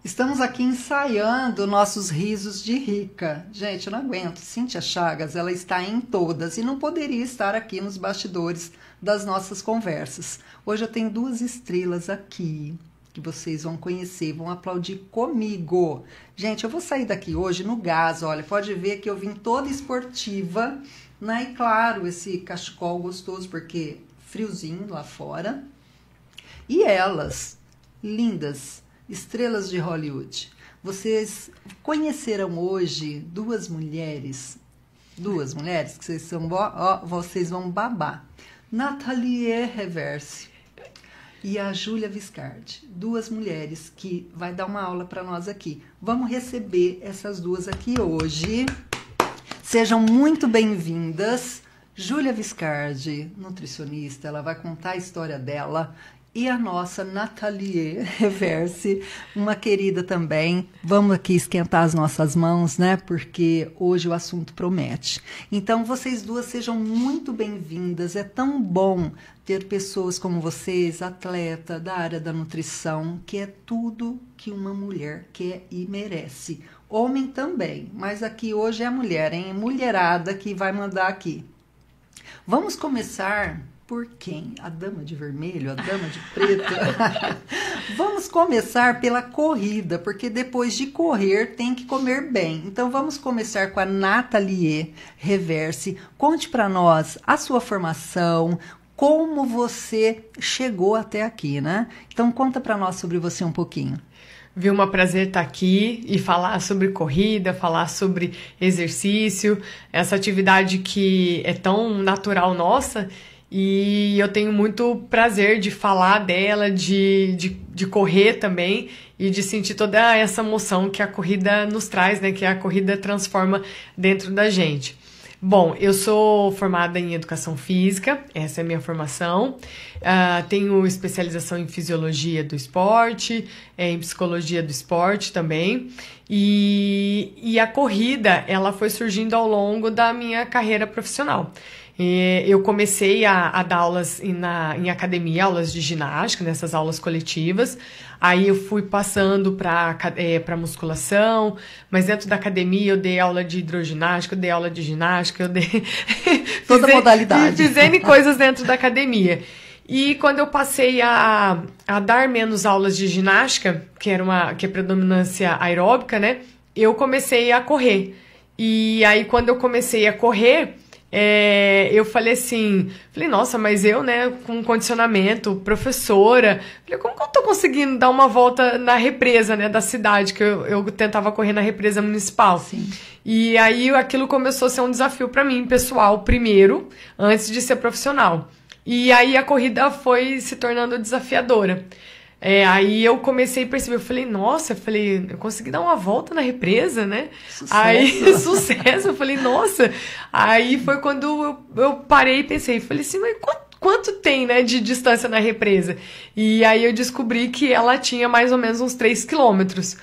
Estamos aqui ensaiando nossos risos de rica. Gente, eu não aguento. Cíntia Chagas, ela está em todas e não poderia estar aqui nos bastidores das nossas conversas. Hoje eu tenho duas estrelas aqui que vocês vão conhecer, vão aplaudir comigo. Gente, eu vou sair daqui hoje no gás, olha, pode ver que eu vim toda esportiva, né? E claro, esse cachecol gostoso porque friozinho lá fora. E elas, lindas, estrelas de Hollywood. Vocês conheceram hoje duas mulheres que vocês vão babar. Nathalie Reverse e a Júlia Viscardi, duas mulheres que vai dar uma aula para nós aqui. Vamos receber essas duas aqui hoje. Sejam muito bem-vindas. Júlia Viscardi, nutricionista, ela vai contar a história dela. E a nossa Nathalie Reverse, uma querida também. Vamos aqui esquentar as nossas mãos, né? Porque hoje o assunto promete. Então, vocês duas sejam muito bem-vindas. É tão bom ter pessoas como vocês, atleta da área da nutrição, que é tudo que uma mulher quer e merece. Homem também, mas aqui hoje é a mulher, hein? Mulherada que vai mandar aqui. Vamos começar... Por quem? A dama de vermelho, a dama de preto? Vamos começar pela corrida, porque depois de correr tem que comer bem. Então vamos começar com a Nathalie Reverse. Conte para nós a sua formação, como você chegou até aqui, né? Então conta para nós sobre você um pouquinho. Vilma, prazer estar aqui e falar sobre corrida, falar sobre exercício, essa atividade que é tão natural nossa. E eu tenho muito prazer de falar dela, de correr também e de sentir toda essa emoção que a corrida nos traz, né? Que a corrida transforma dentro da gente. Bom, eu sou formada em Educação Física, essa é a minha formação. Tenho especialização em Fisiologia do Esporte, em Psicologia do Esporte também. E a corrida, ela foi surgindo ao longo da minha carreira profissional. Eu comecei a dar aulas em academia, aulas de ginástica, nessas aulas coletivas. Aí eu fui passando para musculação, mas dentro da academia eu dei aula de hidroginástica, eu dei aula de ginástica, eu dei... Toda modalidade. Fiz N coisas dentro da academia. E quando eu passei a dar menos aulas de ginástica, que é predominância aeróbica, né? Eu comecei a correr. E aí quando eu comecei a correr... eu falei assim, nossa, mas eu, né, com condicionamento, professora, como que eu tô conseguindo dar uma volta na represa, né, da cidade, que eu tentava correr na represa municipal. Sim. E aí aquilo começou a ser um desafio para mim, pessoal, primeiro, antes de ser profissional. E aí a corrida foi se tornando desafiadora. Aí eu comecei a perceber, eu consegui dar uma volta na represa, né? Sucesso. Aí, sucesso, eu falei, nossa. Aí foi quando eu parei e pensei, mas quanto tem, né, de distância na represa? E aí eu descobri que ela tinha mais ou menos uns 3 quilômetros.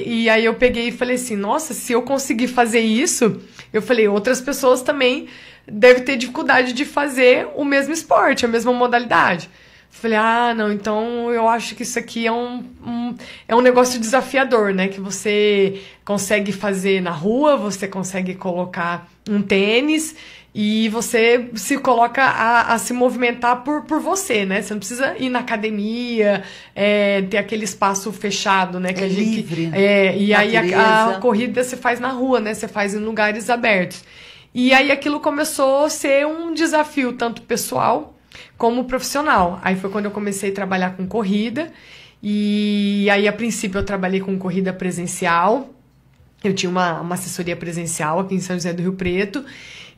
E aí eu peguei e falei assim, nossa, se eu conseguir fazer isso, eu falei, outras pessoas também devem ter dificuldade de fazer o mesmo esporte, a mesma modalidade. Falei, não, então eu acho que isso aqui é um negócio desafiador, né? Que você consegue fazer na rua, você consegue colocar um tênis e você se coloca a se movimentar por você, né? Você não precisa ir na academia, ter aquele espaço fechado, né? Que livre. E aí a corrida você faz na rua, né? Você faz em lugares abertos. E aí aquilo começou a ser um desafio, tanto pessoal como profissional. Aí foi quando eu comecei a trabalhar com corrida, e aí a princípio eu trabalhei com corrida presencial, eu tinha uma assessoria presencial aqui em São José do Rio Preto,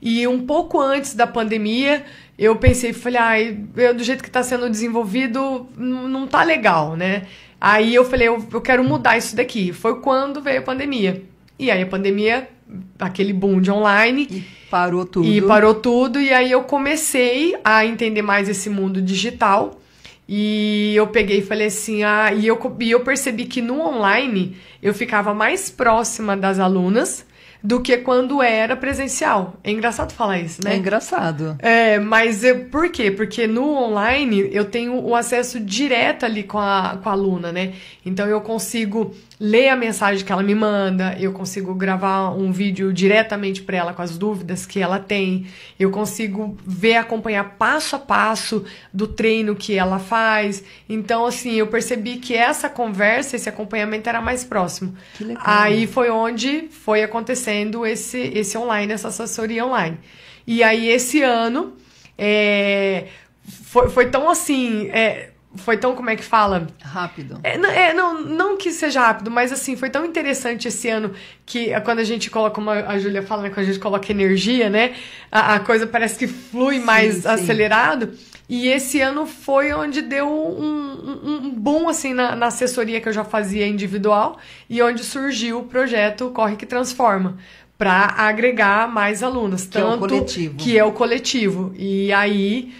e um pouco antes da pandemia eu pensei, do jeito que está sendo desenvolvido, não tá legal, né? Aí eu falei, eu quero mudar isso daqui. Foi quando veio a pandemia. E aí a pandemia, aquele boom de online... E parou tudo. E aí eu comecei a entender mais esse mundo digital. E eu peguei e falei assim, e eu percebi que no online eu ficava mais próxima das alunas do que quando era presencial. É engraçado falar isso, né? É engraçado. Mas por quê? Porque no online eu tenho o acesso direto ali com a aluna, né? Então eu consigo ler a mensagem que ela me manda, eu consigo gravar um vídeo diretamente para ela com as dúvidas que ela tem, eu consigo acompanhar passo a passo do treino que ela faz. Então, assim, eu percebi que essa conversa, esse acompanhamento era mais próximo. Que legal. Aí foi onde foi acontecendo esse online, essa assessoria online. E aí esse ano foi tão assim... Foi tão, como é que fala? Rápido. Não que seja rápido, mas assim, foi tão interessante esse ano que quando a gente coloca, como a Júlia fala, né, quando a gente coloca energia, né? A coisa parece que flui mais acelerado. E esse ano foi onde deu um boom, assim, na assessoria que eu já fazia individual e onde surgiu o projeto Corre que Transforma, para agregar mais alunos. Que é o coletivo. Que é o coletivo. E aí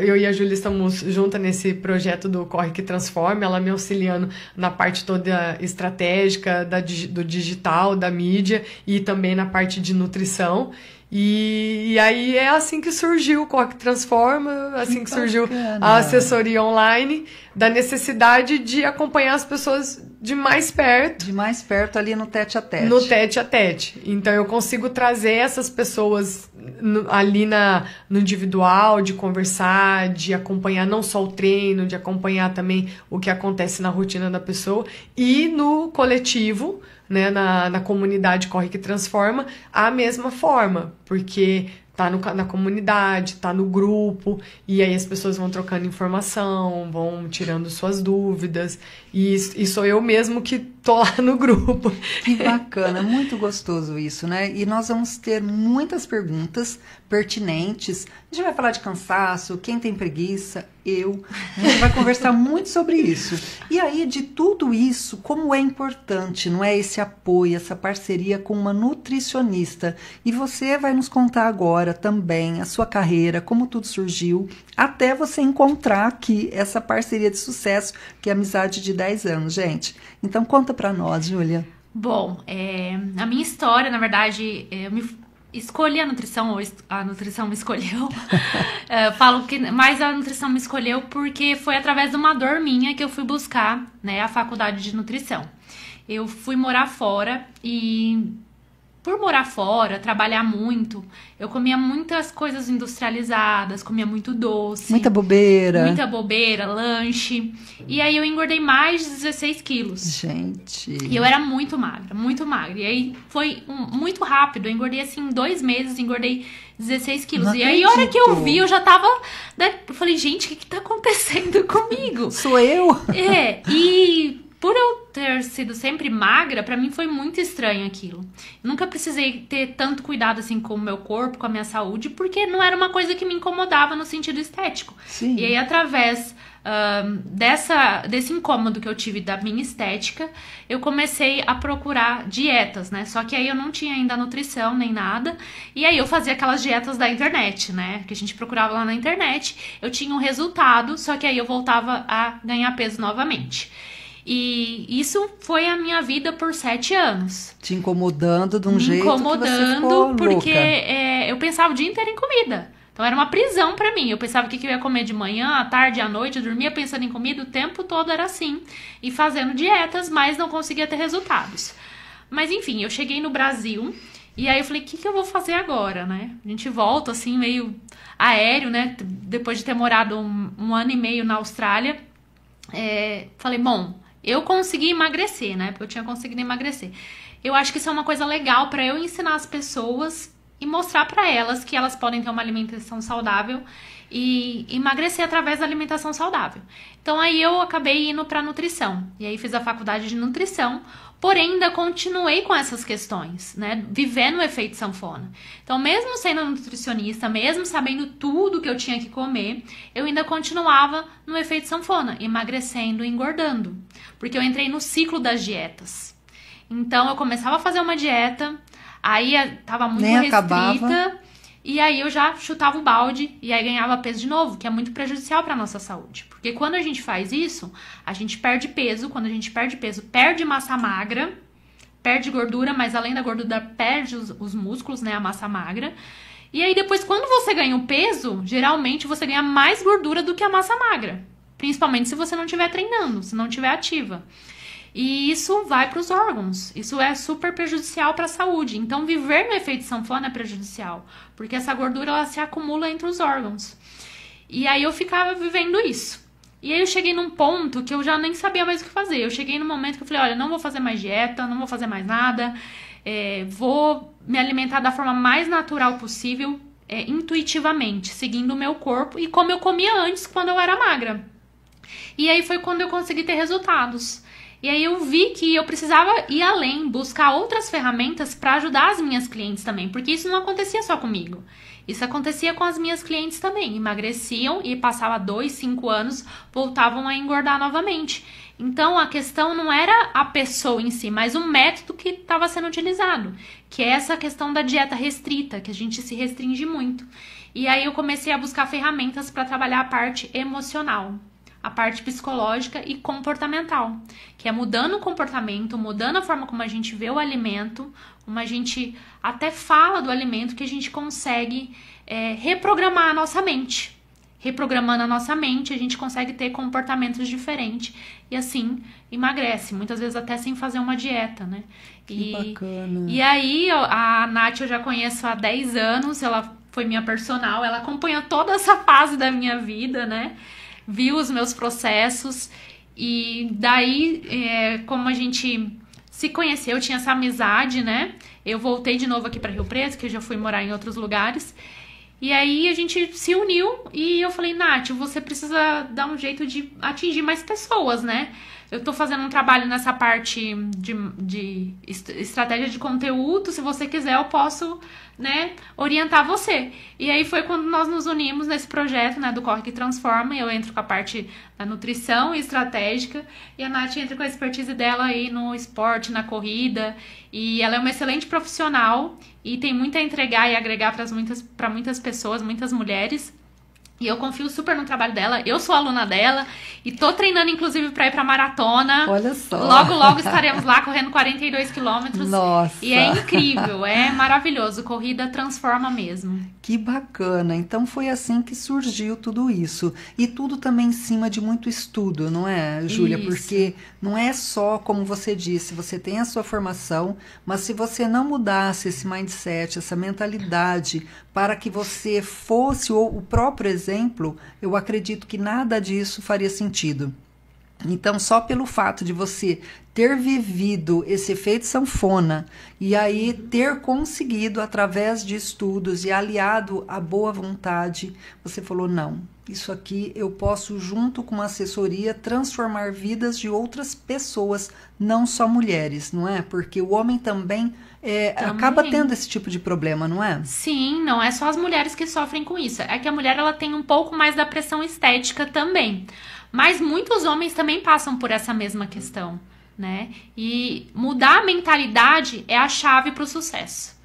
eu e a Júlia estamos juntas nesse projeto do Corre que Transforma, ela me auxiliando na parte toda estratégica do digital, da mídia e também na parte de nutrição. E aí é assim que surgiu o Corre que Transforma, assim que surgiu a assessoria online, da necessidade de acompanhar as pessoas de mais perto. De mais perto ali no tete-a-tete. No tete-a-tete. Então eu consigo trazer essas pessoas ali no individual, de conversar, de acompanhar não só o treino, de acompanhar também o que acontece na rotina da pessoa, e no coletivo, né, na comunidade Corre que Transforma, a mesma forma, porque tá na comunidade, tá no grupo, e aí as pessoas vão trocando informação, vão tirando suas dúvidas, e sou eu mesmo que tô lá no grupo. Que bacana, muito gostoso isso, né? E nós vamos ter muitas perguntas pertinentes. A gente vai falar de cansaço, quem tem preguiça, eu. A gente vai conversar muito sobre isso. E aí, de tudo isso, como é importante, não é, esse apoio, essa parceria com uma nutricionista. E você vai nos contar agora também a sua carreira, como tudo surgiu, até você encontrar aqui essa parceria de sucesso, que é a amizade de 10 anos, gente. Então, conta pra nós, Júlia. Bom, a minha história, na verdade, eu escolhi a nutrição, ou a nutrição me escolheu. Falo que mais a nutrição me escolheu porque foi através de uma dor minha que eu fui buscar, né, a faculdade de nutrição. Eu fui morar fora e, por morar fora, trabalhar muito, eu comia muitas coisas industrializadas, comia muito doce. Muita bobeira. Muita bobeira, lanche. E aí eu engordei mais de 16 quilos. Gente. E eu era muito magra, muito magra. E aí foi muito rápido. Eu engordei assim, em 2 meses, engordei 16 quilos. Não e aí, a hora que eu vi, eu já tava... Né, eu falei, gente, o que tá acontecendo comigo? Sou eu? E por eu ter sido sempre magra, pra mim foi muito estranho aquilo. Eu nunca precisei ter tanto cuidado assim com o meu corpo, com a minha saúde, porque não era uma coisa que me incomodava no sentido estético. Sim. E aí, através desse incômodo que eu tive da minha estética, eu comecei a procurar dietas, né? Só que aí eu não tinha ainda nutrição nem nada. E aí eu fazia aquelas dietas da internet, né? Que a gente procurava lá na internet. Eu tinha um resultado, só que aí eu voltava a ganhar peso novamente. E isso foi a minha vida por 7 anos. Te incomodando de um jeito que você ficou porque louca. Eu pensava o dia inteiro em comida. Então era uma prisão pra mim. Eu pensava o que eu ia comer de manhã, à tarde, à noite. Eu dormia pensando em comida, o tempo todo era assim. E fazendo dietas, mas não conseguia ter resultados. Mas enfim, eu cheguei no Brasil. E aí eu falei, o que eu vou fazer agora, né? A gente volta assim, meio aéreo, né? Depois de ter morado um ano e meio na Austrália. Falei, bom... Eu consegui emagrecer, né? Porque eu tinha conseguido emagrecer. Eu acho que isso é uma coisa legal pra eu ensinar as pessoas e mostrar pra elas que elas podem ter uma alimentação saudável e emagrecer através da alimentação saudável. Então aí eu acabei indo pra nutrição. E aí fiz a faculdade de nutrição, porém ainda continuei com essas questões, né? Vivendo o efeito sanfona. Então mesmo sendo nutricionista, mesmo sabendo tudo que eu tinha que comer, eu ainda continuava no efeito sanfona, emagrecendo e engordando. Porque eu entrei no ciclo das dietas. Então eu começava a fazer uma dieta, aí tava muito restrita, acabava. E aí eu já chutava o balde e aí ganhava peso de novo, que é muito prejudicial para nossa saúde. Porque quando a gente faz isso, a gente perde peso. Quando a gente perde peso, perde massa magra, perde gordura, mas além da gordura perde os músculos, né, a massa magra. E aí depois, quando você ganha o peso, geralmente você ganha mais gordura do que a massa magra. Principalmente se você não estiver treinando, se não estiver ativa. E isso vai para os órgãos. Isso é super prejudicial para a saúde. Então, viver no efeito sanfona é prejudicial. Porque essa gordura, ela se acumula entre os órgãos. E aí eu ficava vivendo isso. E aí eu cheguei num ponto que eu já nem sabia mais o que fazer. Eu cheguei num momento que eu falei, olha, não vou fazer mais dieta, não vou fazer mais nada. Vou me alimentar da forma mais natural possível, intuitivamente, seguindo o meu corpo e como eu comia antes, quando eu era magra. E aí foi quando eu consegui ter resultados. E aí eu vi que eu precisava ir além, buscar outras ferramentas para ajudar as minhas clientes também, porque isso não acontecia só comigo. Isso acontecia com as minhas clientes também. Emagreciam e passava 2, 5 anos, voltavam a engordar novamente. Então, a questão não era a pessoa em si, mas o método que estava sendo utilizado, que é essa questão da dieta restrita, que a gente se restringe muito. E aí eu comecei a buscar ferramentas para trabalhar a parte emocional, a parte psicológica e comportamental, que é mudando o comportamento, mudando a forma como a gente vê o alimento, como a gente até fala do alimento, que a gente consegue reprogramar a nossa mente. Reprogramando a nossa mente, a gente consegue ter comportamentos diferentes e assim emagrece, muitas vezes até sem fazer uma dieta, né? Que bacana. E aí a Nath eu já conheço há 10 anos, ela foi minha personal, ela acompanha toda essa fase da minha vida, né? Viu os meus processos e daí, como a gente se conheceu, tinha essa amizade, né? Eu voltei de novo aqui para Rio Preto, que eu já fui morar em outros lugares. E aí a gente se uniu e eu falei, Nath, você precisa dar um jeito de atingir mais pessoas, né? Eu tô fazendo um trabalho nessa parte de estratégia de conteúdo, se você quiser eu posso, né, orientar você. E aí foi quando nós nos unimos nesse projeto, né, do Corre que Transforma, eu entro com a parte da nutrição e estratégica, e a Nath entra com a expertise dela aí no esporte, na corrida, e ela é uma excelente profissional, e tem muito a entregar e agregar para muitas pessoas, muitas mulheres. E eu confio super no trabalho dela. Eu sou aluna dela e tô treinando, inclusive, pra ir pra maratona. Olha só. Logo, logo estaremos lá correndo 42 quilômetros. Nossa. E é incrível, é maravilhoso. Corrida transforma mesmo. Que bacana. Então foi assim que surgiu tudo isso. E tudo também em cima de muito estudo, não é, Júlia? Porque não é só, como você disse, você tem a sua formação, mas se você não mudasse esse mindset, essa mentalidade, para que você fosse o próprio exemplo, eu acredito que nada disso faria sentido. Então, só pelo fato de você ter vivido esse efeito sanfona e aí ter conseguido, através de estudos e aliado à boa vontade, você falou, não, isso aqui eu posso, junto com uma assessoria, transformar vidas de outras pessoas, não só mulheres, não é? Porque o homem também acaba tendo esse tipo de problema, não é? Sim, não é só as mulheres que sofrem com isso. É que a mulher ela tem um pouco mais da pressão estética também. Mas muitos homens também passam por essa mesma questão, né? E mudar a mentalidade é a chave para o sucesso.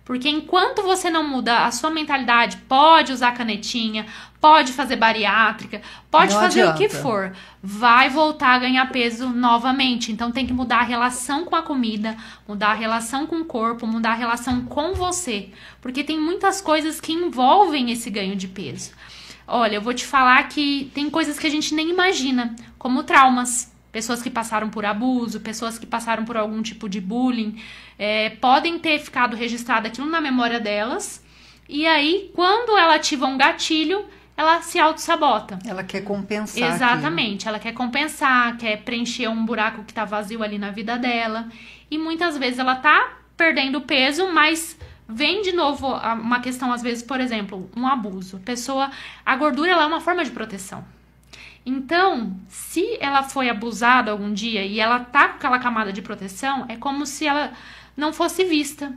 Porque enquanto você não muda a sua mentalidade, pode usar canetinha, pode fazer bariátrica, pode fazer o que for, vai voltar a ganhar peso novamente. Então tem que mudar a relação com a comida, mudar a relação com o corpo, mudar a relação com você. Porque tem muitas coisas que envolvem esse ganho de peso. Olha, eu vou te falar que tem coisas que a gente nem imagina, como traumas. Pessoas que passaram por abuso, pessoas que passaram por algum tipo de bullying, podem ter ficado registrado aquilo na memória delas. E aí, quando ela ativa um gatilho, ela se auto-sabota. Ela quer compensar. Exatamente, ela quer compensar, quer preencher um buraco que tá vazio ali na vida dela. E muitas vezes ela tá perdendo peso, mas vem de novo uma questão, às vezes, por exemplo, um abuso. A gordura ela é uma forma de proteção. Então, se ela foi abusada algum dia e ela tá com aquela camada de proteção, é como se ela não fosse vista,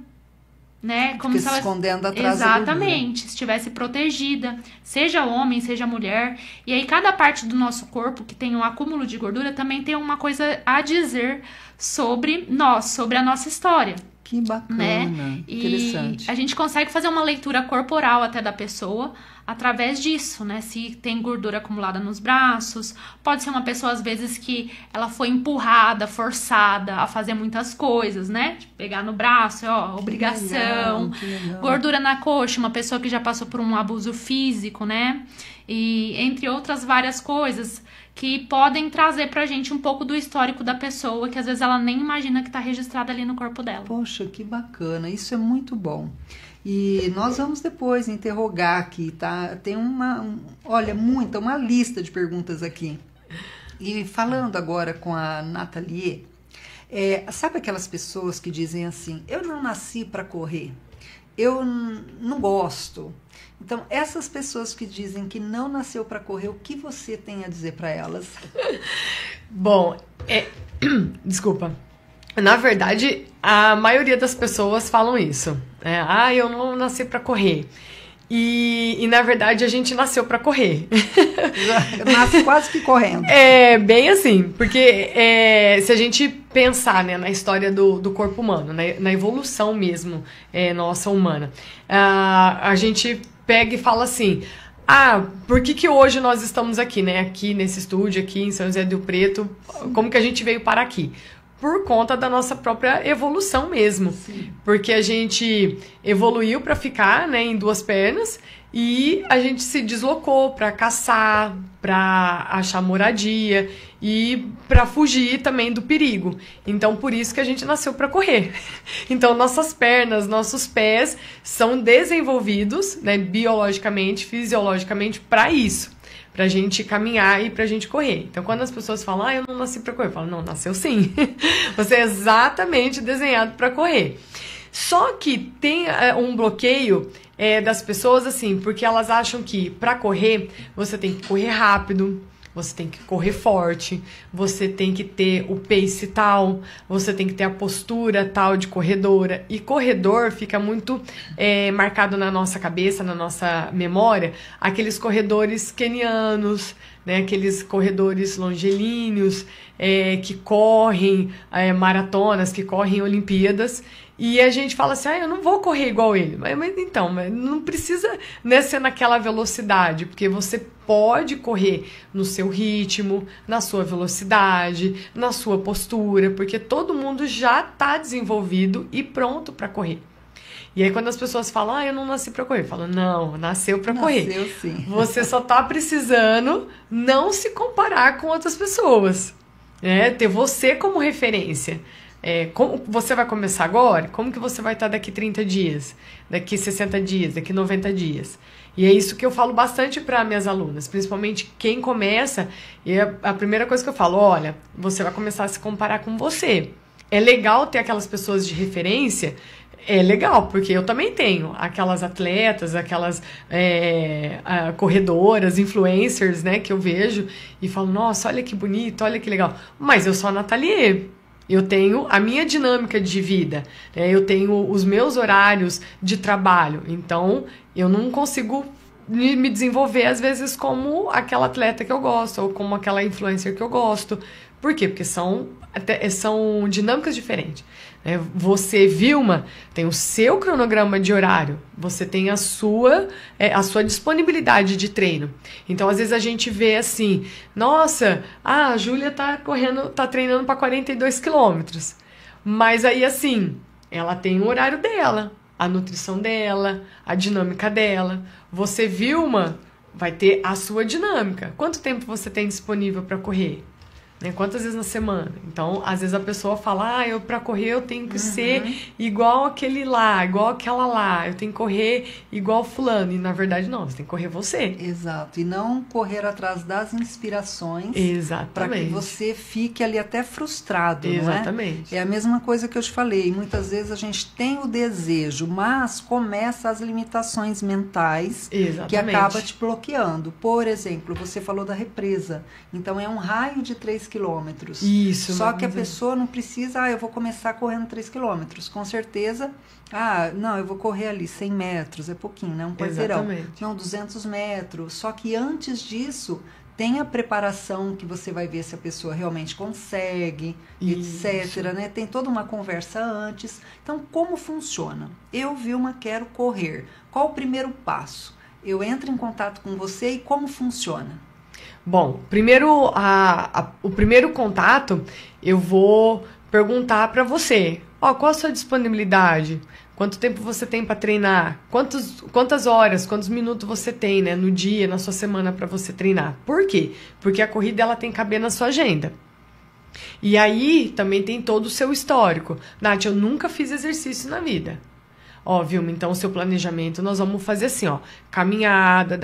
né? Como se ela escondendo atrás da gordura. Exatamente, estivesse protegida, seja homem, seja mulher. E aí cada parte do nosso corpo que tem um acúmulo de gordura também tem uma coisa a dizer sobre nós, sobre a nossa história. Que bacana, né? interessante. E a gente consegue fazer uma leitura corporal até da pessoa através disso, né? Se tem gordura acumulada nos braços, pode ser uma pessoa, às vezes, que ela foi empurrada, forçada a fazer muitas coisas, né? Tipo, pegar no braço, ó, obrigação. Que legal. Gordura na coxa, uma pessoa que já passou por um abuso físico, né? E entre outras várias coisas que podem trazer pra gente um pouco do histórico da pessoa, que às vezes ela nem imagina que tá registrado ali no corpo dela. Poxa, que bacana, isso é muito bom. E nós vamos depois interrogar aqui, tá? Tem uma lista de perguntas aqui. E falando agora com a Nathalie, sabe aquelas pessoas que dizem assim, eu não nasci para correr, eu não gosto. Então, essas pessoas que dizem que não nasceu para correr, o que você tem a dizer para elas? Bom, desculpa. Na verdade, a maioria das pessoas falam isso. Eu não nasci para correr. E na verdade a gente nasceu para correr. Nasce quase que correndo. É bem assim, porque se a gente pensar, né, na história do corpo humano, na evolução mesmo nossa humana, a gente pega e fala assim, por que hoje nós estamos aqui, né, aqui nesse estúdio, aqui em São José do Rio Preto, como que a gente veio parar aqui? Por conta da nossa própria evolução mesmo. Sim. Porque a gente evoluiu para ficar, né, em duas pernas e a gente se deslocou para caçar, para achar moradia e para fugir também do perigo. Então, por isso que a gente nasceu para correr. Então, nossas pernas, nossos pés são desenvolvidos, né, biologicamente, fisiologicamente para isso. Pra gente caminhar e pra gente correr. Então, quando as pessoas falam, eu não nasci pra correr, eu falo, não, nasceu sim. Você é exatamente desenhado pra correr. Só que tem um bloqueio das pessoas, assim, porque elas acham que pra correr, você tem que correr rápido, você tem que correr forte, você tem que ter o pace tal, você tem que ter a postura tal de corredora. E corredor fica muito marcado na nossa cabeça, na nossa memória, aqueles corredores quenianos, né, aqueles corredores longilíneos, que correm maratonas, que correm Olimpíadas. E a gente fala assim, eu não vou correr igual ele. Mas não precisa, né, ser naquela velocidade, porque você pode correr no seu ritmo, na sua velocidade, na sua postura, porque todo mundo já está desenvolvido e pronto para correr. E aí quando as pessoas falam, eu não nasci para correr, eu falo, não, nasceu para correr. Nasceu sim. Você só tá precisando não se comparar com outras pessoas, né? Ter você como referência. Como você vai começar agora? Como que você vai estar daqui 30 dias? Daqui 60 dias? Daqui 90 dias? E é isso que eu falo bastante para minhas alunas, principalmente quem começa. E a primeira coisa que eu falo, olha, você vai começar a se comparar com você. É legal ter aquelas pessoas de referência, é legal, porque eu também tenho aquelas atletas, aquelas corredoras, influencers, né, que eu vejo e falo, nossa, olha que bonito, olha que legal. Mas eu sou a Nathalie. Eu tenho a minha dinâmica de vida, né? Eu tenho os meus horários de trabalho, então eu não consigo me desenvolver às vezes como aquela atleta que eu gosto ou como aquela influencer que eu gosto. Por quê? Porque são dinâmicas diferentes. Você, Vilma, tem o seu cronograma de horário, você tem a sua disponibilidade de treino. Então, às vezes a gente vê assim, nossa, a Júlia tá treinando para 42 quilômetros. Mas aí, assim, ela tem o horário dela, a nutrição dela, a dinâmica dela. Você, Vilma, vai ter a sua dinâmica. Quanto tempo você tem disponível para correr? Quantas vezes na semana? Então, às vezes a pessoa fala, para correr eu tenho que ser igual aquele lá, igual aquela lá, eu tenho que correr igual fulano. E na verdade não, você tem que correr você. Exato, e não correr atrás das inspirações. Exatamente. Para que você fique ali até frustrado, exatamente. Não é? É a mesma coisa que eu te falei, muitas vezes a gente tem o desejo, mas começa as limitações mentais. Exatamente. Que acaba te bloqueando. Por exemplo, você falou da represa, então é um raio de 3 quilômetros. Isso. Só que a pessoa não precisa, eu vou começar correndo 3 quilômetros. Com certeza, não, eu vou correr ali 100 metros, é pouquinho, né? Um quarteirão. Exatamente. Não, 200 metros. Só que antes disso, Tem a preparação que você vai ver se a pessoa realmente consegue, etc, né? Tem toda uma conversa antes. Então, como funciona? Eu, Vilma, quero correr. Qual o primeiro passo? Eu entro em contato com você e como funciona? Bom, primeiro, o primeiro contato, eu vou perguntar para você, qual a sua disponibilidade? Quanto tempo você tem para treinar? Quantas horas, quantos minutos você tem, né, no dia, na sua semana para você treinar? Por quê? Porque a corrida ela tem que caber na sua agenda. E aí também tem todo o seu histórico. Nath, eu nunca fiz exercício na vida. Vilma, então o seu planejamento nós vamos fazer assim, caminhada,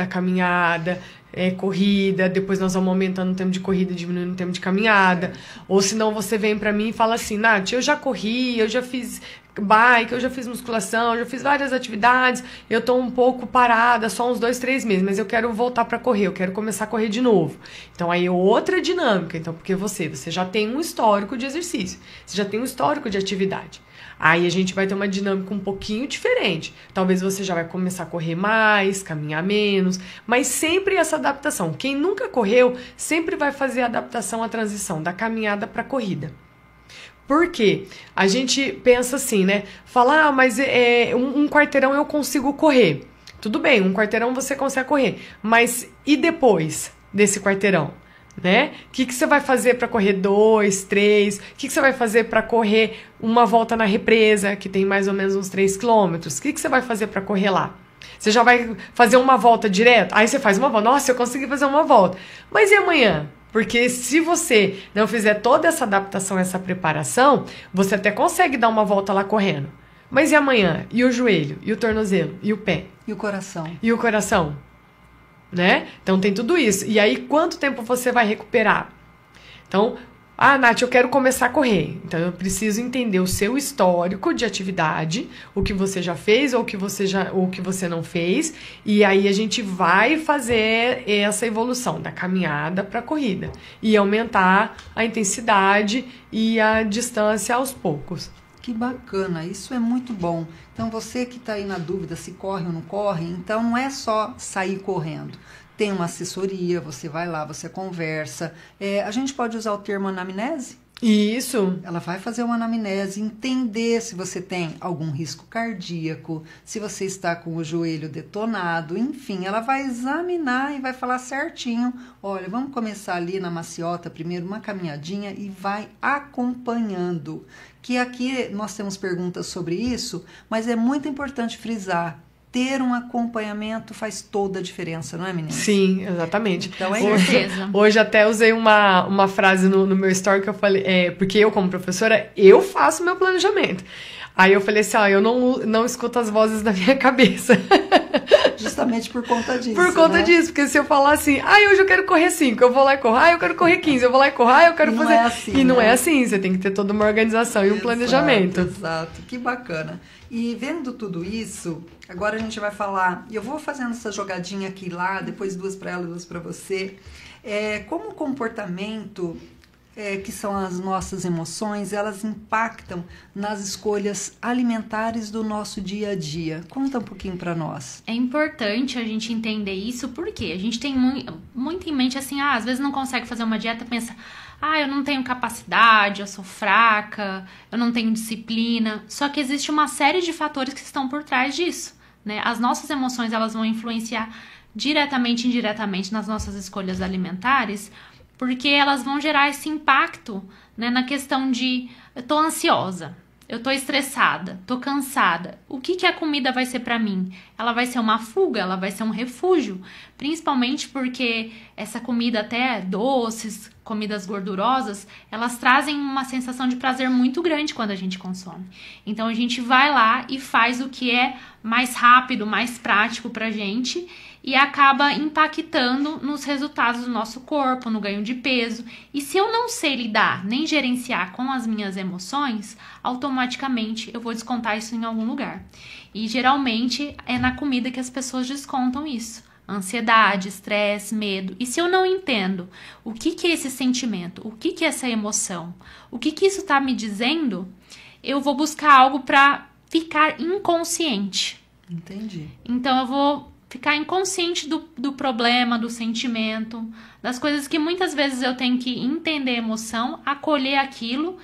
corrida, depois nós vamos aumentando o tempo de corrida, diminuindo o tempo de caminhada. Ou senão você vem pra mim e fala assim, Nath, eu já corri, eu já fiz bike, eu já fiz musculação, eu já fiz várias atividades, eu tô um pouco parada, só uns 2, 3 meses, mas eu quero voltar pra correr, eu quero começar a correr de novo. Então aí é outra dinâmica, então, porque você já tem um histórico de exercício, você já tem um histórico de atividade. Aí a gente vai ter uma dinâmica um pouquinho diferente. Talvez você já vai começar a correr mais, caminhar menos, mas sempre essa adaptação. Quem nunca correu, sempre vai fazer a adaptação, a transição da caminhada para a corrida. Por quê? A gente pensa assim, né? Fala, mas um quarteirão eu consigo correr. Tudo bem, um quarteirão você consegue correr, mas e depois desse quarteirão? Né? O que você vai fazer para correr 2, 3? O que você vai fazer para correr uma volta na represa, que tem mais ou menos uns 3 quilômetros? O que você vai fazer para correr lá? Você já vai fazer uma volta direto? Aí você faz uma volta. Nossa, eu consegui fazer uma volta. Mas e amanhã? Porque se você não fizer toda essa adaptação, essa preparação, você até consegue dar uma volta lá correndo. Mas e amanhã? E o joelho? E o tornozelo? E o pé? E o coração? E o coração? Né? Então tem tudo isso. E aí, quanto tempo você vai recuperar? Então, Nath, eu quero começar a correr. Então, eu preciso entender o seu histórico de atividade, o que você já fez ou o que você não fez. E aí, a gente vai fazer essa evolução da caminhada para a corrida. E aumentar a intensidade e a distância aos poucos. Que bacana, isso é muito bom. Então, você que está aí na dúvida se corre ou não corre, então não é só sair correndo. Tem uma assessoria, você vai lá, você conversa. A gente pode usar o termo anamnese? Isso. Ela vai fazer uma anamnese, entender se você tem algum risco cardíaco, se você está com o joelho detonado, enfim, ela vai examinar e vai falar certinho. Olha, vamos começar ali na maciota primeiro, uma caminhadinha e vai acompanhando. Que aqui nós temos perguntas sobre isso, mas é muito importante frisar. Ter um acompanhamento faz toda a diferença, não é, menina? Sim, exatamente. Então, hoje até usei uma frase no meu story que eu falei, porque eu, como professora, eu faço meu planejamento. Aí eu falei assim, eu não escuto as vozes da minha cabeça. Justamente por conta disso. Por conta disso, porque se eu falar assim, hoje eu quero correr 5, eu vou lá e corro, eu quero correr 15, eu vou lá e corro, eu quero fazer. Não é assim, e não é assim, você tem que ter toda uma organização e um planejamento. Exato, que bacana. E vendo tudo isso, agora a gente vai falar, eu vou fazendo essa jogadinha aqui e lá, depois 2 para ela, 2 para você. Como o comportamento, que são as nossas emoções, elas impactam nas escolhas alimentares do nosso dia a dia. Conta um pouquinho para nós. É importante a gente entender isso, porque a gente tem muito em mente assim, às vezes não consegue fazer uma dieta, pensa, eu não tenho capacidade, eu sou fraca, eu não tenho disciplina. Só que existe uma série de fatores que estão por trás disso, né? As nossas emoções, elas vão influenciar diretamente e indiretamente nas nossas escolhas alimentares, porque elas vão gerar esse impacto, né, na questão de eu tô ansiosa, eu tô estressada, tô cansada. O que a comida vai ser para mim? Ela vai ser uma fuga, ela vai ser um refúgio, principalmente porque essa comida, até doces, comidas gordurosas, elas trazem uma sensação de prazer muito grande quando a gente consome. Então a gente vai lá e faz o que é mais rápido, mais prático pra gente e acaba impactando nos resultados do nosso corpo, no ganho de peso. E se eu não sei lidar nem gerenciar com as minhas emoções, automaticamente eu vou descontar isso em algum lugar. E geralmente é na comida que as pessoas descontam isso. Ansiedade, estresse, medo. E se eu não entendo o que é esse sentimento, o que é essa emoção, o que isso está me dizendo, eu vou buscar algo para ficar inconsciente. Entendi. Então eu vou ficar inconsciente do problema, do sentimento, das coisas que muitas vezes eu tenho que entender a emoção, acolher aquilo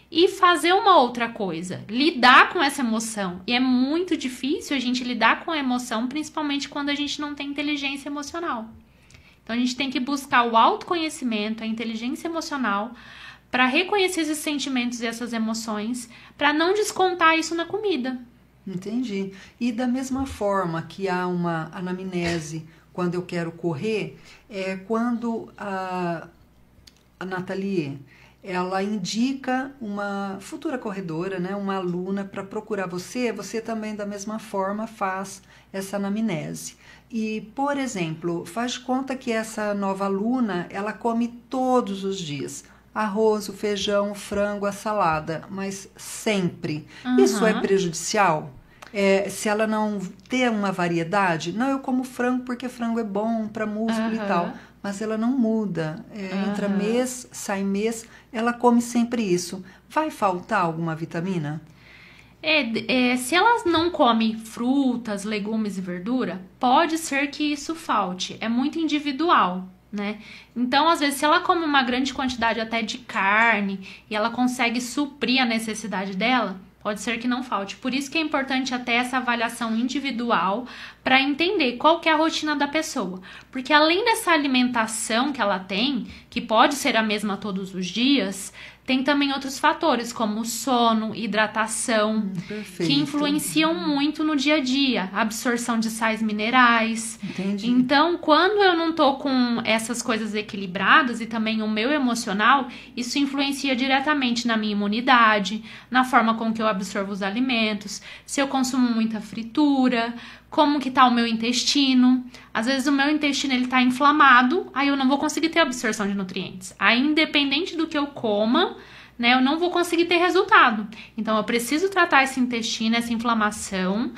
e fazer uma outra coisa, lidar com essa emoção. E é muito difícil a gente lidar com a emoção, principalmente quando a gente não tem inteligência emocional. Então a gente tem que buscar o autoconhecimento, a inteligência emocional, para reconhecer esses sentimentos e essas emoções, para não descontar isso na comida. Entendi. E da mesma forma que há uma anamnese quando eu quero correr, é quando a Nathalie, ela indica uma futura corredora, né, uma aluna para procurar você também da mesma forma faz essa anamnese. E, por exemplo, faz de conta que essa nova aluna, ela come todos os dias arroz, o feijão, o frango, a salada, mas sempre. Isso é prejudicial? Se ela não ter uma variedade, não, eu como frango porque frango é bom para músculo e tal, mas ela não muda. Entra mês, sai mês, ela come sempre isso. Vai faltar alguma vitamina? Se ela não come frutas, legumes e verdura, pode ser que isso falte. É muito individual, né? Então, às vezes, se ela come uma grande quantidade até de carne e ela consegue suprir a necessidade dela, pode ser que não falte. Por isso que é importante até essa avaliação individual para entender qual que é a rotina da pessoa. Porque além dessa alimentação que ela tem, que pode ser a mesma todos os dias, tem também outros fatores, como sono, hidratação, que influenciam muito no dia a dia. Absorção de sais minerais. Entendi. Então, quando eu não tô com essas coisas equilibradas e também o meu emocional, isso influencia diretamente na minha imunidade, na forma com que eu absorvo os alimentos, se eu consumo muita fritura, como que tá o meu intestino. Às vezes o meu intestino ele tá inflamado, aí eu não vou conseguir ter absorção de nutrientes. Aí, independente do que eu coma, né, eu não vou conseguir ter resultado. Então eu preciso tratar esse intestino, essa inflamação,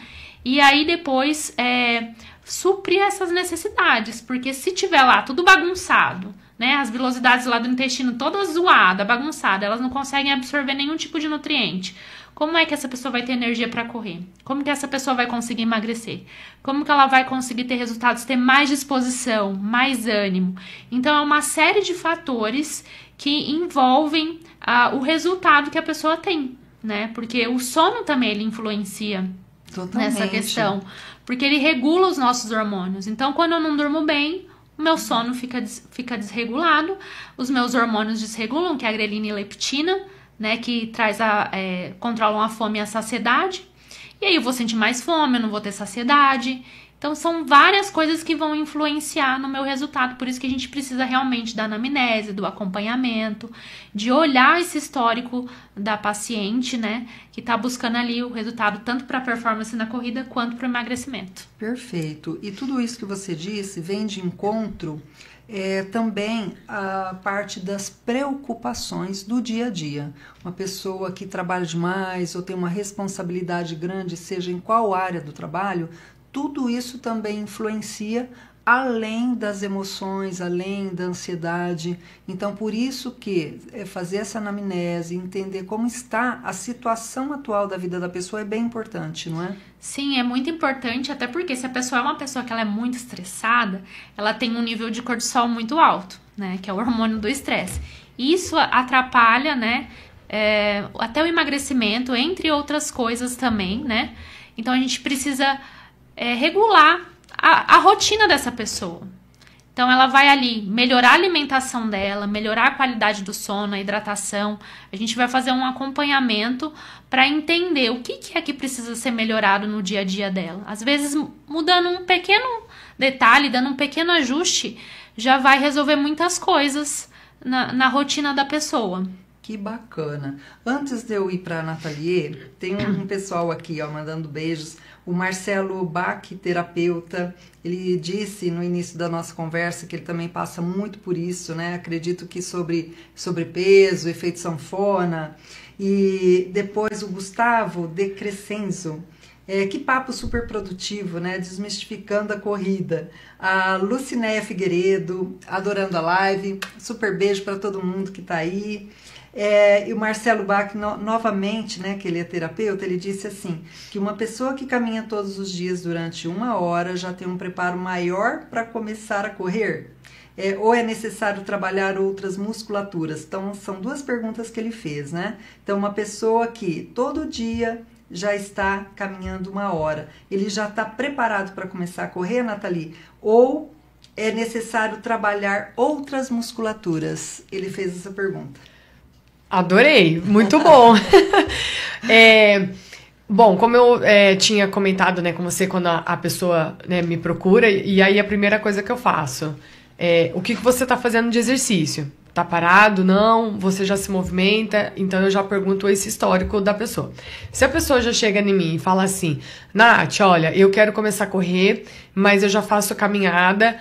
e aí depois suprir essas necessidades, porque se tiver lá tudo bagunçado, né, as vilosidades lá do intestino toda zoada, bagunçada, elas não conseguem absorver nenhum tipo de nutriente. Como é que essa pessoa vai ter energia para correr? Como que essa pessoa vai conseguir emagrecer? Como que ela vai conseguir ter resultados, ter mais disposição, mais ânimo? Então, é uma série de fatores que envolvem o resultado que a pessoa tem, né? Porque o sono também ele influencia nessa questão, porque ele regula os nossos hormônios. Então, quando eu não durmo bem, o meu sono fica desregulado, os meus hormônios desregulam, que é a grelina e leptina, né, que controlam a fome e a saciedade, e aí eu vou sentir mais fome, eu não vou ter saciedade. Então são várias coisas que vão influenciar no meu resultado, por isso que a gente precisa realmente da anamnese, do acompanhamento, de olhar esse histórico da paciente, né, que está buscando ali o resultado tanto para a performance na corrida quanto para o emagrecimento. Perfeito. E tudo isso que você disse vem de encontro também a parte das preocupações do dia a dia. Uma pessoa que trabalha demais ou tem uma responsabilidade grande, seja em qual área do trabalho, tudo isso também influencia além das emoções, além da ansiedade. Então, por isso que fazer essa anamnese, entender como está a situação atual da vida da pessoa é bem importante, não é? Sim, é muito importante, até porque se a pessoa é uma pessoa que ela é muito estressada, ela tem um nível de cortisol muito alto, né, que é o hormônio do estresse. Isso atrapalha, né, até o emagrecimento, entre outras coisas também, né? Então, a gente precisa regular a rotina dessa pessoa. Então, ela vai ali melhorar a alimentação dela, melhorar a qualidade do sono, a hidratação. A gente vai fazer um acompanhamento para entender o que é que precisa ser melhorado no dia a dia dela. Às vezes, mudando um pequeno detalhe, dando um pequeno ajuste, já vai resolver muitas coisas na rotina da pessoa. Que bacana. Antes de eu ir para a Nathalie, tem um pessoal aqui, ó, mandando beijos. O Marcelo Bach, terapeuta, ele disse no início da nossa conversa que ele também passa muito por isso, né? Acredito que sobre peso, efeito sanfona. E depois o Gustavo De Crescenzo, que papo super produtivo, né? Desmistificando a corrida. A Lucinéia Figueiredo, adorando a live. Super beijo para todo mundo que está aí. E o Marcelo Bach, novamente, né, que ele é terapeuta, ele disse assim, que uma pessoa que caminha todos os dias durante 1 hora já tem um preparo maior para começar a correr? Ou é necessário trabalhar outras musculaturas? Então, são 2 perguntas que ele fez, né? Então, uma pessoa que todo dia já está caminhando 1 hora, ele já está preparado para começar a correr, Nathalie? Ou é necessário trabalhar outras musculaturas? Ele fez essa pergunta. Adorei, muito bom. Bom, como eu tinha comentado, né, com você quando a pessoa, né, me procura, e aí a primeira coisa que eu faço o que você está fazendo de exercício? Tá parado? Não? Você já se movimenta? Então eu já pergunto esse histórico da pessoa. Se a pessoa já chega em mim e fala assim, Nath, olha, eu quero começar a correr, mas eu já faço caminhada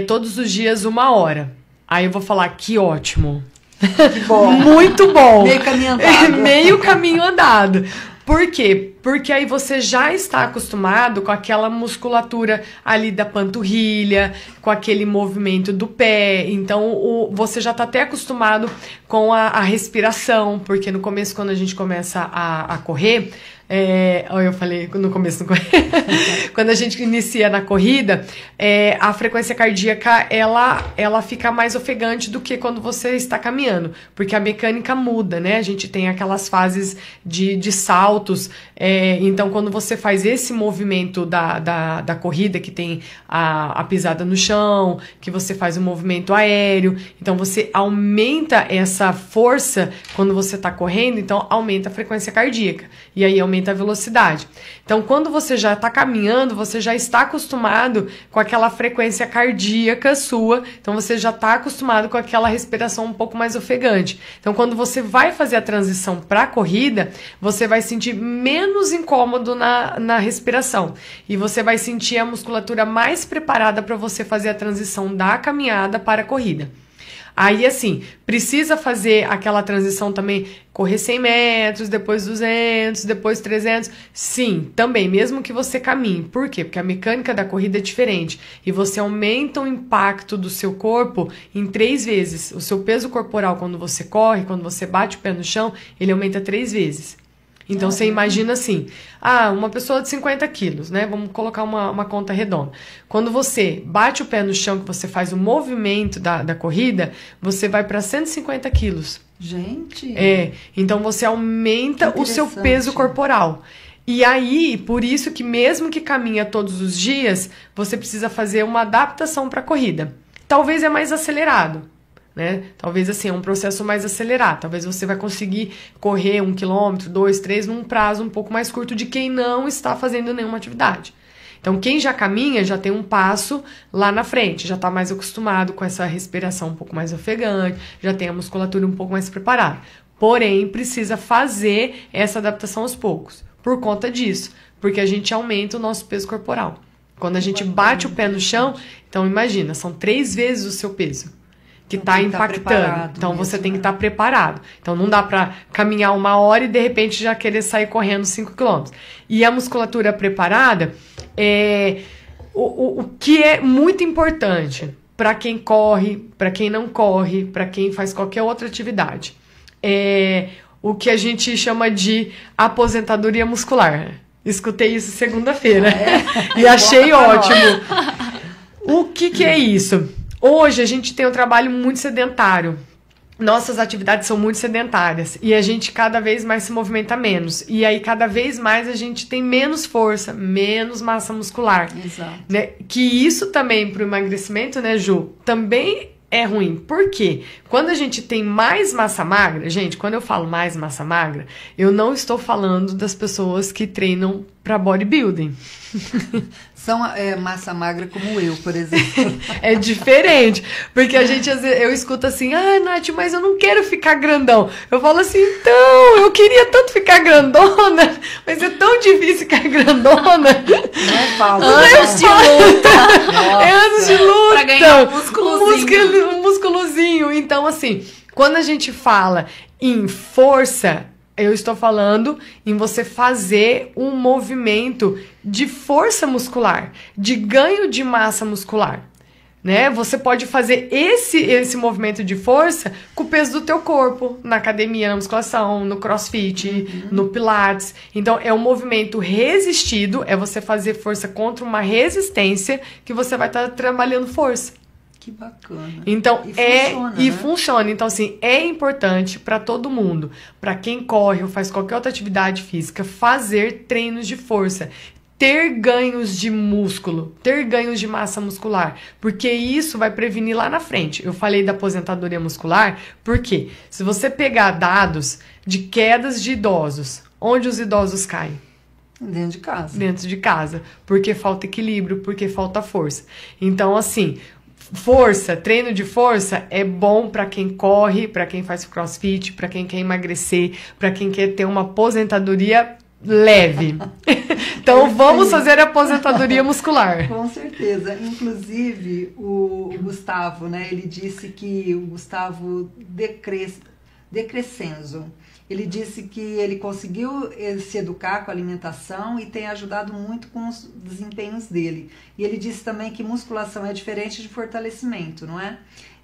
todos os dias 1 hora. Aí eu vou falar, que ótimo. Que bom. Muito bom. Meio caminho andado. Meio caminho andado. Por quê? Porque aí você já está acostumado com aquela musculatura ali da panturrilha, com aquele movimento do pé. Então, você já está até acostumado com a respiração, porque no começo, quando a gente começa a correr... eu falei no começo, quando a gente inicia na corrida, a frequência cardíaca ela fica mais ofegante do que quando você está caminhando, porque a mecânica muda, né? A gente tem aquelas fases de saltos, então quando você faz esse movimento da corrida, que tem a pisada no chão, que você faz o movimento aéreo, então você aumenta essa força quando você está correndo, então aumenta a frequência cardíaca, e aí aumenta a velocidade. Então, quando você já está caminhando, você já está acostumado com aquela frequência cardíaca sua, então você já está acostumado com aquela respiração um pouco mais ofegante. Então, quando você vai fazer a transição para a corrida, você vai sentir menos incômodo na respiração e você vai sentir a musculatura mais preparada para você fazer a transição da caminhada para a corrida. Aí, assim, precisa fazer aquela transição também, correr 100 metros, depois 200, depois 300. Sim, também, mesmo que você caminhe. Por quê? Porque a mecânica da corrida é diferente. E você aumenta o impacto do seu corpo em 3 vezes. O seu peso corporal, quando você corre, quando você bate o pé no chão, ele aumenta 3 vezes. Então, você imagina assim, uma pessoa de 50 quilos, né? Vamos colocar uma conta redonda. Quando você bate o pé no chão, que você faz o movimento da corrida, você vai para 150 quilos. Gente! Então você aumenta o seu peso corporal. E aí, por isso que mesmo que caminha todos os dias, você precisa fazer uma adaptação para a corrida. Talvez é mais acelerado. Né? Talvez assim, é um processo mais acelerado. Talvez você vai conseguir correr 1 quilômetro, 2, 3, num prazo um pouco mais curto de quem não está fazendo nenhuma atividade. Então, quem já caminha já tem um passo lá na frente, já está mais acostumado com essa respiração um pouco mais ofegante, já tem a musculatura um pouco mais preparada. Porém, precisa fazer essa adaptação aos poucos, por conta disso, porque a gente aumenta o nosso peso corporal. Quando a gente bate o pé no chão, então imagina, são 3 vezes o seu peso que está impactando. Então, você tem que estar preparado. Então, não dá para caminhar 1 hora e, de repente, já querer sair correndo 5 quilômetros. E a musculatura preparada, o que é muito importante para quem corre, para quem não corre, para quem faz qualquer outra atividade, o que a gente chama de aposentadoria muscular. Escutei isso segunda-feira e achei ótimo. O que é isso? Hoje a gente tem um trabalho muito sedentário. Nossas atividades são muito sedentárias e a gente cada vez mais se movimenta menos. E aí cada vez mais a gente tem menos força, menos massa muscular. Exato. Né? Que isso também para o emagrecimento, né, Ju, também é ruim. Por quê? Quando a gente tem mais massa magra, gente, quando eu falo mais massa magra, eu não estou falando das pessoas que treinam para bodybuilding. São massa magra como eu, por exemplo. É diferente, porque a gente, eu escuto assim, Nath, mas eu não quero ficar grandão. Eu falo assim, então, eu queria tanto ficar grandona, mas é tão difícil ficar grandona. Não é fácil. Anos de luta. É anos de luta. Pra ganhar um musculozinho. Um musculozinho. Então, assim, quando a gente fala em força, eu estou falando em você fazer um movimento de força muscular, de ganho de massa muscular. né? Você pode fazer esse movimento de força com o peso do teu corpo, na academia, na musculação, no crossfit, no pilates. Então, é um movimento resistido, é você fazer força contra uma resistência que você vai estar trabalhando força. Que bacana. Então, e funciona. Então, assim, é importante para todo mundo, para quem corre ou faz qualquer outra atividade física, fazer treinos de força. Ter ganhos de músculo, ter ganhos de massa muscular, porque isso vai prevenir lá na frente. Eu falei da aposentadoria muscular, porque se você pegar dados de quedas de idosos, onde os idosos caem? Dentro de casa. Dentro de casa, porque falta equilíbrio, porque falta força. Então, assim, força, treino de força é bom para quem corre, para quem faz crossfit, para quem quer emagrecer, para quem quer ter uma aposentadoria leve. Então vamos fazer a aposentadoria muscular. Com certeza. Inclusive o Gustavo, né? Ele disse que o Gustavo De Crescenzo, ele disse que ele conseguiu se educar com a alimentação e tem ajudado muito com os desempenhos dele. E ele disse também que musculação é diferente de fortalecimento, não é?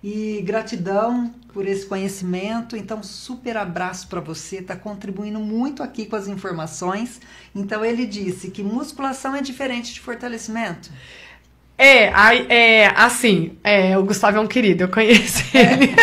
E gratidão por esse conhecimento. Então, super abraço para você, está contribuindo muito aqui com as informações. Então, ele disse que musculação é diferente de fortalecimento. O Gustavo é um querido, eu conheço ele.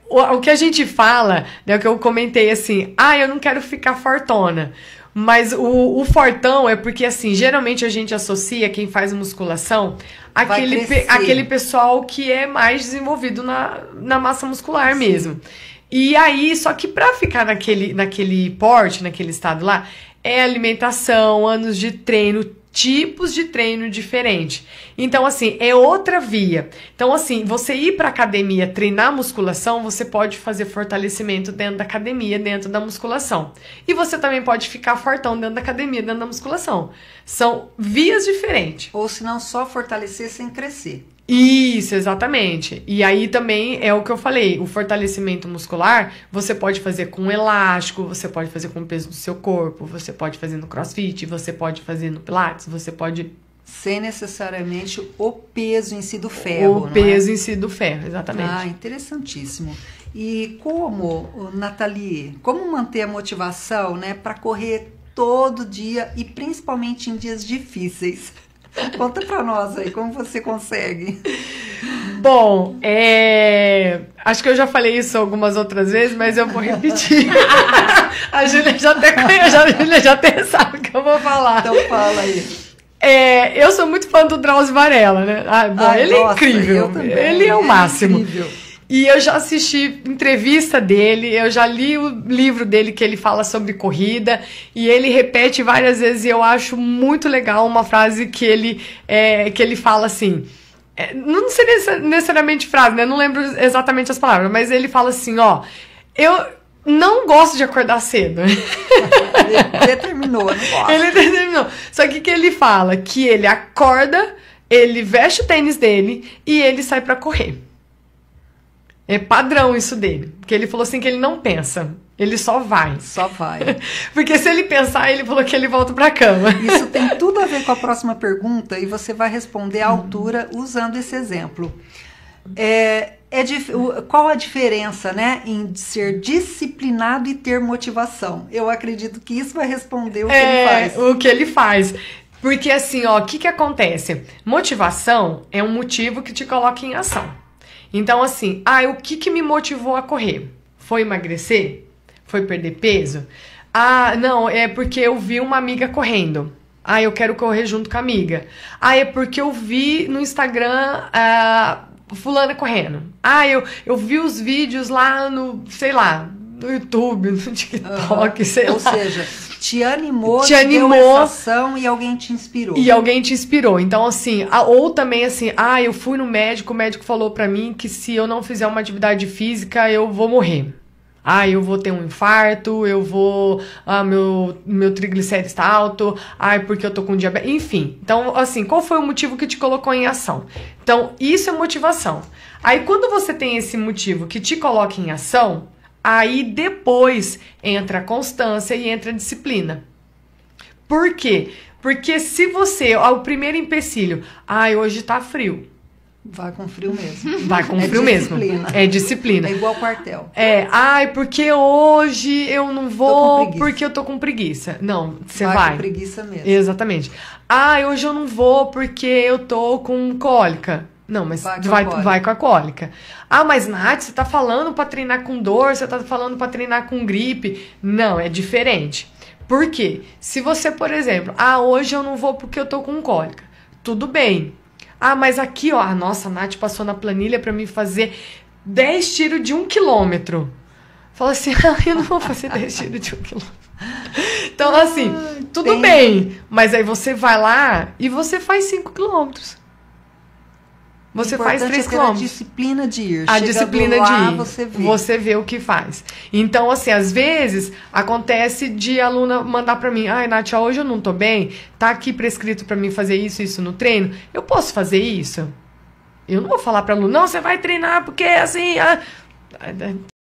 O que a gente fala, né, o que eu comentei assim, eu não quero ficar fortona. Mas o fortão é porque, assim, geralmente a gente associa quem faz musculação aquele pessoal que é mais desenvolvido na massa muscular. Sim. Mesmo. E aí, só que pra ficar naquele porte, naquele estado lá, é alimentação, anos de treino, tipos de treino diferente. Então, assim, é outra via. Então, assim, você ir pra academia treinar musculação, você pode fazer fortalecimento dentro da academia, dentro da musculação. E você também pode ficar fortão dentro da academia, dentro da musculação. São vias diferentes. Ou se não, só fortalecer sem crescer. Isso, exatamente. E aí também é o que eu falei, o fortalecimento muscular você pode fazer com elástico, você pode fazer com o peso do seu corpo, você pode fazer no crossfit, você pode fazer no pilates, você pode... Sem necessariamente o peso em si do ferro, o peso em si do ferro, exatamente. Interessantíssimo. E como, Nathalie, como manter a motivação, né, para correr todo dia e principalmente em dias difíceis? Conta pra nós aí, como você consegue? Bom, acho que eu já falei isso algumas outras vezes, mas eu vou repetir. A Júlia já até sabe o que eu vou falar. Então fala aí. Eu sou muito fã do Drauzio Varela, né? Ele é incrível. Ele é o máximo. Incrível. E eu já assisti entrevista dele, eu já li o livro dele que ele fala sobre corrida, e ele repete várias vezes, e eu acho muito legal uma frase que ele fala assim, não sei necessariamente frase, né? Não lembro exatamente as palavras, mas ele fala assim, eu não gosto de acordar cedo. Ele determinou, não gosto. Ele determinou. Só que ele fala que ele acorda, ele veste o tênis dele e ele sai pra correr. É padrão isso dele. Porque ele falou assim que ele não pensa. Ele só vai. Só vai. Porque se ele pensar, ele falou que ele volta pra cama. Isso tem tudo a ver com a próxima pergunta e você vai responder à altura usando esse exemplo. Qual a diferença, né, em ser disciplinado e ter motivação? Eu acredito que isso vai responder o que ele faz. O que ele faz. Porque assim, o que acontece? Motivação é um motivo que te coloca em ação. Então, assim, o que me motivou a correr? Foi emagrecer? Foi perder peso? Não, é porque eu vi uma amiga correndo. Eu quero correr junto com a amiga. É porque eu vi no Instagram fulana correndo. Eu vi os vídeos lá no, sei lá, no YouTube, no TikTok, sei lá. Ou seja, te animou, deu essa ação e alguém te inspirou. Então, assim, ou também assim, eu fui no médico, o médico falou pra mim que se eu não fizer uma atividade física, eu vou morrer. Eu vou ter um infarto, eu vou... meu triglicérides está alto, porque eu tô com diabetes... Enfim, então, assim, qual foi o motivo que te colocou em ação? Então, isso é motivação. Aí, quando você tem esse motivo que te coloca em ação, aí depois entra a constância e entra a disciplina. Por quê? Porque se você, o primeiro empecilho, hoje tá frio. Vai com frio mesmo. Vai com frio mesmo. É disciplina. É igual quartel. Porque hoje eu não vou porque eu tô com preguiça. Não, você vai. Vai com preguiça mesmo. Exatamente. Hoje eu não vou porque eu tô com cólica. Não, mas vai com a cólica. Mas Nath, você tá falando pra treinar com dor, você tá falando pra treinar com gripe. Não, é diferente. Por quê? Se você, por exemplo, hoje eu não vou porque eu tô com cólica. Tudo bem. Mas aqui, ó, nossa, a Nath passou na planilha pra mim fazer 10 tiros de 1 quilômetro. Fala assim, eu não vou fazer 10 tiros de 1 quilômetro. Então, assim, tudo bem. Mas aí você vai lá e você faz 5 quilômetros. Você faz 3 quilômetros. A disciplina de ir. A disciplina de ir. Você vê o que faz. Então, assim, às vezes, acontece de aluna mandar pra mim, Nath, hoje eu não tô bem, tá aqui prescrito pra mim fazer isso no treino. Eu posso fazer isso? Eu não vou falar pra aluna, não, você vai treinar porque, assim...